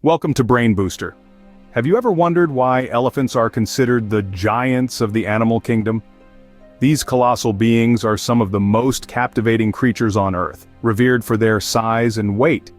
Welcome to Brain Booster. Have you ever wondered why elephants are considered the giants of the animal kingdom? These colossal beings are some of the most captivating creatures on Earth, revered for their size and weight.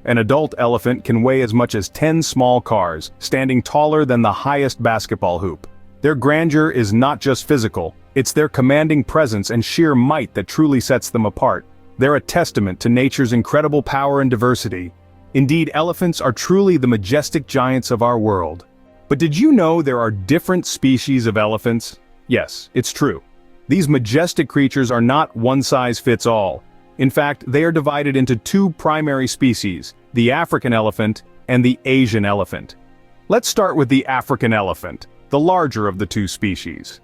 An adult elephant can weigh as much as 10 small cars, standing taller than the highest basketball hoop. Their grandeur is not just physical, it's their commanding presence and sheer might that truly sets them apart. They're a testament to nature's incredible power and diversity. Indeed, elephants are truly the majestic giants of our world. But did you know there are different species of elephants? Yes, it's true. These majestic creatures are not one size fits all. In fact, they are divided into two primary species, the African elephant and the Asian elephant. Let's start with the African elephant, the larger of the two species.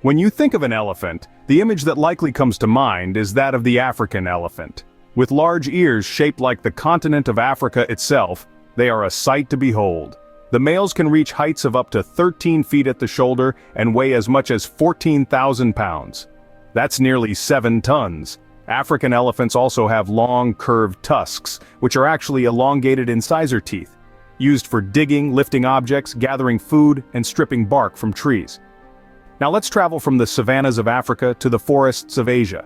When you think of an elephant, the image that likely comes to mind is that of the African elephant. With large ears shaped like the continent of Africa itself, they are a sight to behold. The males can reach heights of up to 13 feet at the shoulder and weigh as much as 14,000 pounds. That's nearly 7 tons. African elephants also have long, curved tusks, which are actually elongated incisor teeth, used for digging, lifting objects, gathering food, and stripping bark from trees. Now let's travel from the savannas of Africa to the forests of Asia.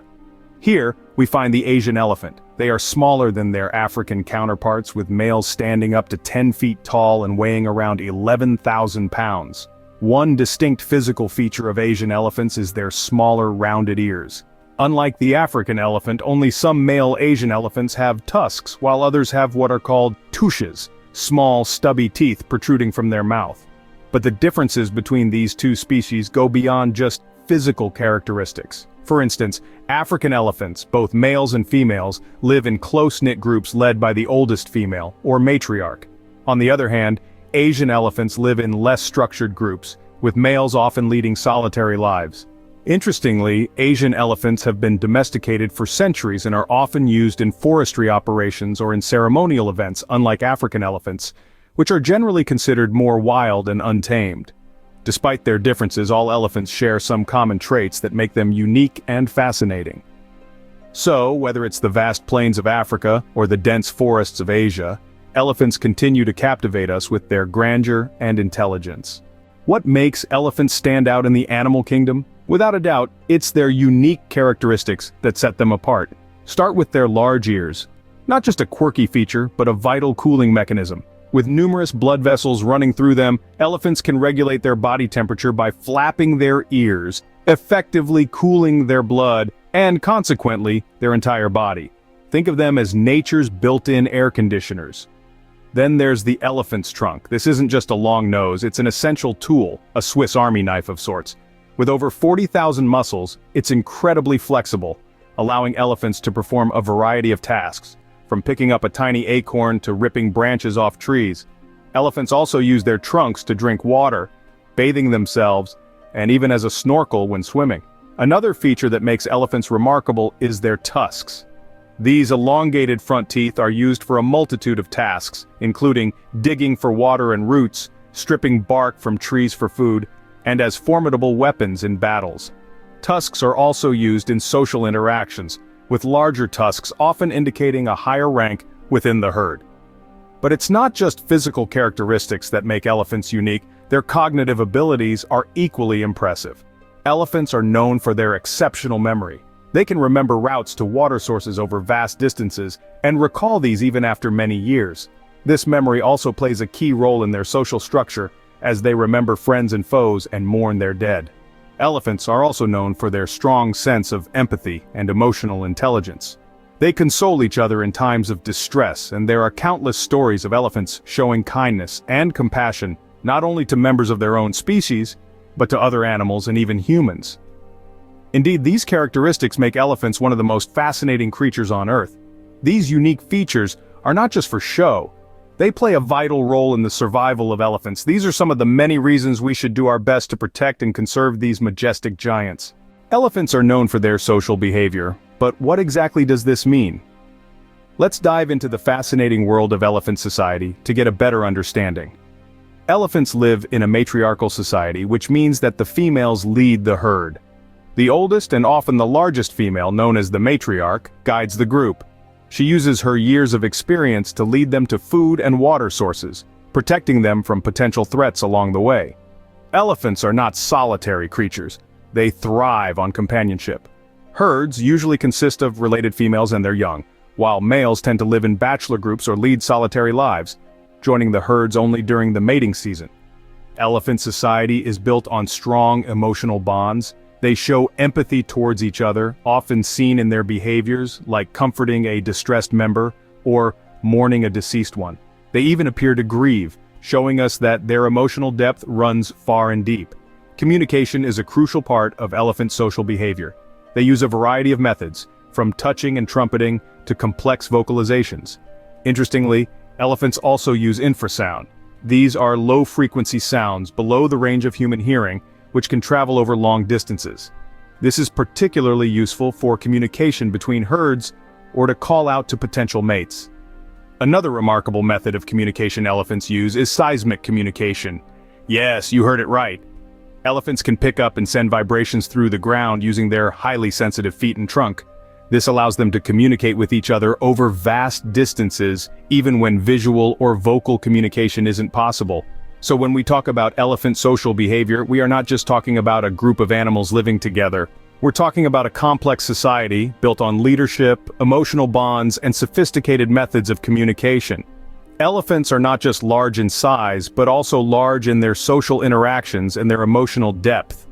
Here, we find the Asian elephant. They are smaller than their African counterparts, with males standing up to 10 feet tall and weighing around 11,000 pounds. One distinct physical feature of Asian elephants is their smaller, rounded ears. Unlike the African elephant, only some male Asian elephants have tusks, while others have what are called touches, small, stubby teeth protruding from their mouth. But the differences between these two species go beyond just physical characteristics. For instance, African elephants, both males and females, live in close-knit groups led by the oldest female, or matriarch. On the other hand, Asian elephants live in less structured groups, with males often leading solitary lives. Interestingly, Asian elephants have been domesticated for centuries and are often used in forestry operations or in ceremonial events, unlike African elephants, which are generally considered more wild and untamed. Despite their differences, all elephants share some common traits that make them unique and fascinating. So, whether it's the vast plains of Africa or the dense forests of Asia, elephants continue to captivate us with their grandeur and intelligence. What makes elephants stand out in the animal kingdom? Without a doubt, it's their unique characteristics that set them apart. Start with their large ears. Not just a quirky feature, but a vital cooling mechanism. With numerous blood vessels running through them, elephants can regulate their body temperature by flapping their ears, effectively cooling their blood, and consequently, their entire body. Think of them as nature's built-in air conditioners. Then there's the elephant's trunk. This isn't just a long nose, it's an essential tool, a Swiss Army knife of sorts. With over 40,000 muscles, it's incredibly flexible, allowing elephants to perform a variety of tasks. From picking up a tiny acorn to ripping branches off trees. Elephants also use their trunks to drink water, bathing themselves, and even as a snorkel when swimming. Another feature that makes elephants remarkable is their tusks. These elongated front teeth are used for a multitude of tasks, including digging for water and roots, stripping bark from trees for food, and as formidable weapons in battles. Tusks are also used in social interactions, with larger tusks often indicating a higher rank within the herd. But it's not just physical characteristics that make elephants unique, their cognitive abilities are equally impressive. Elephants are known for their exceptional memory. They can remember routes to water sources over vast distances, and recall these even after many years. This memory also plays a key role in their social structure, as they remember friends and foes and mourn their dead. Elephants are also known for their strong sense of empathy and emotional intelligence. They console each other in times of distress, and there are countless stories of elephants showing kindness and compassion not only to members of their own species, but to other animals and even humans. Indeed, these characteristics make elephants one of the most fascinating creatures on Earth. These unique features are not just for show. They play a vital role in the survival of elephants. These are some of the many reasons we should do our best to protect and conserve these majestic giants. Elephants are known for their social behavior, but what exactly does this mean? Let's dive into the fascinating world of elephant society to get a better understanding. Elephants live in a matriarchal society, which means that the females lead the herd. The oldest and often the largest female, known as the matriarch, guides the group. She uses her years of experience to lead them to food and water sources, protecting them from potential threats along the way. Elephants are not solitary creatures. They thrive on companionship. Herds usually consist of related females and their young, while males tend to live in bachelor groups or lead solitary lives, joining the herds only during the mating season. Elephant society is built on strong emotional bonds. They show empathy towards each other, often seen in their behaviors, like comforting a distressed member or mourning a deceased one. They even appear to grieve, showing us that their emotional depth runs far and deep. Communication is a crucial part of elephant social behavior. They use a variety of methods, from touching and trumpeting to complex vocalizations. Interestingly, elephants also use infrasound. These are low-frequency sounds below the range of human hearing, which can travel over long distances. This is particularly useful for communication between herds or to call out to potential mates. Another remarkable method of communication elephants use is seismic communication. Yes, you heard it right. Elephants can pick up and send vibrations through the ground using their highly sensitive feet and trunk. This allows them to communicate with each other over vast distances, even when visual or vocal communication isn't possible. So when we talk about elephant social behavior, we are not just talking about a group of animals living together. We're talking about a complex society built on leadership, emotional bonds, and sophisticated methods of communication. Elephants are not just large in size, but also large in their social interactions and their emotional depth.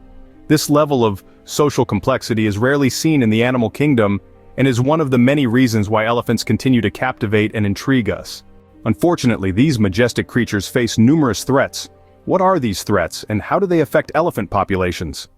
This level of social complexity is rarely seen in the animal kingdom and is one of the many reasons why elephants continue to captivate and intrigue us. Unfortunately, these majestic creatures face numerous threats. What are these threats, and how do they affect elephant populations?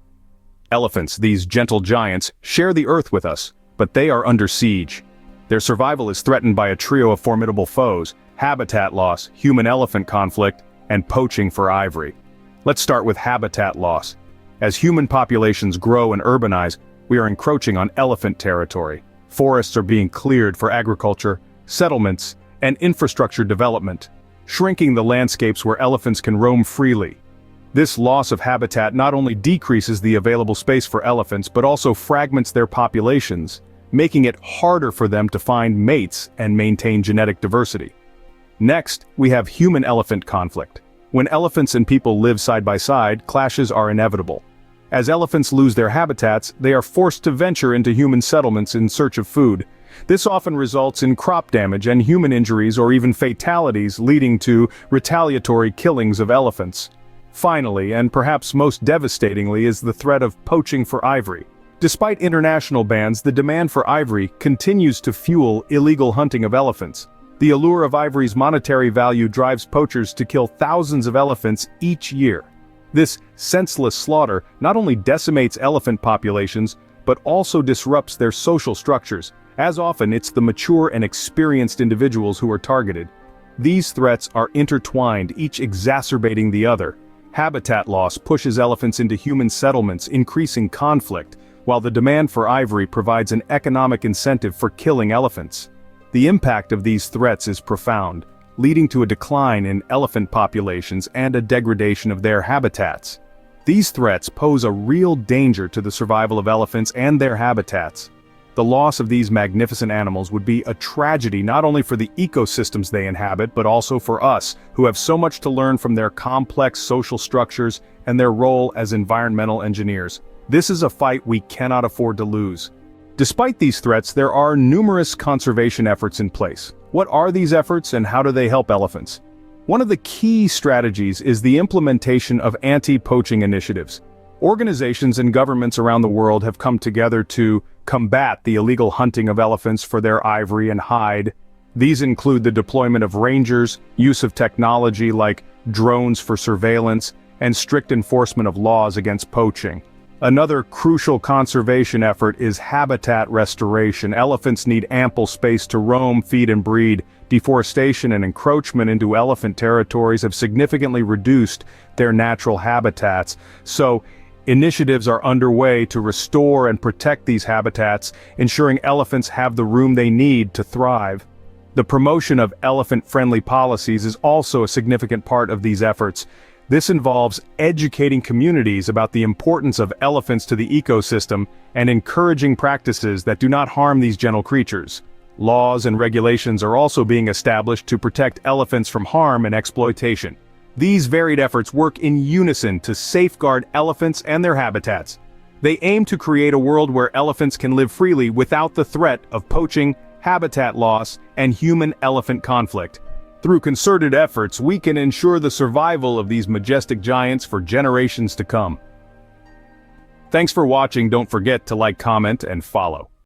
Elephants, these gentle giants, share the earth with us, but they are under siege. Their survival is threatened by a trio of formidable foes: habitat loss, human-elephant conflict, and poaching for ivory. Let's start with habitat loss. As human populations grow and urbanize, we are encroaching on elephant territory. Forests are being cleared for agriculture, settlements, and infrastructure development, shrinking the landscapes where elephants can roam freely. This loss of habitat not only decreases the available space for elephants but also fragments their populations, making it harder for them to find mates and maintain genetic diversity. Next, we have human-elephant conflict. When elephants and people live side by side, clashes are inevitable. As elephants lose their habitats, they are forced to venture into human settlements in search of food. This often results in crop damage and human injuries or even fatalities, leading to retaliatory killings of elephants. Finally, and perhaps most devastatingly, is the threat of poaching for ivory. Despite international bans, the demand for ivory continues to fuel illegal hunting of elephants. The allure of ivory's monetary value drives poachers to kill thousands of elephants each year. This senseless slaughter not only decimates elephant populations, but also disrupts their social structures. As often, it's the mature and experienced individuals who are targeted. These threats are intertwined, each exacerbating the other. Habitat loss pushes elephants into human settlements, increasing conflict, while the demand for ivory provides an economic incentive for killing elephants. The impact of these threats is profound, leading to a decline in elephant populations and a degradation of their habitats. These threats pose a real danger to the survival of elephants and their habitats. The loss of these magnificent animals would be a tragedy not only for the ecosystems they inhabit, but also for us, who have so much to learn from their complex social structures and their role as environmental engineers. This is a fight we cannot afford to lose. Despite these threats, there are numerous conservation efforts in place. What are these efforts and how do they help elephants? One of the key strategies is the implementation of anti-poaching initiatives. Organizations and governments around the world have come together to combat the illegal hunting of elephants for their ivory and hide. These include the deployment of rangers, use of technology like drones for surveillance, and strict enforcement of laws against poaching. Another crucial conservation effort is habitat restoration. Elephants need ample space to roam, feed, and breed. Deforestation and encroachment into elephant territories have significantly reduced their natural habitats. So, initiatives are underway to restore and protect these habitats, ensuring elephants have the room they need to thrive. The promotion of elephant-friendly policies is also a significant part of these efforts. This involves educating communities about the importance of elephants to the ecosystem and encouraging practices that do not harm these gentle creatures. Laws and regulations are also being established to protect elephants from harm and exploitation. These varied efforts work in unison to safeguard elephants and their habitats. They aim to create a world where elephants can live freely without the threat of poaching, habitat loss, and human-elephant conflict. Through concerted efforts, we can ensure the survival of these majestic giants for generations to come. Thanks for watching. Don't forget to like, comment, and follow.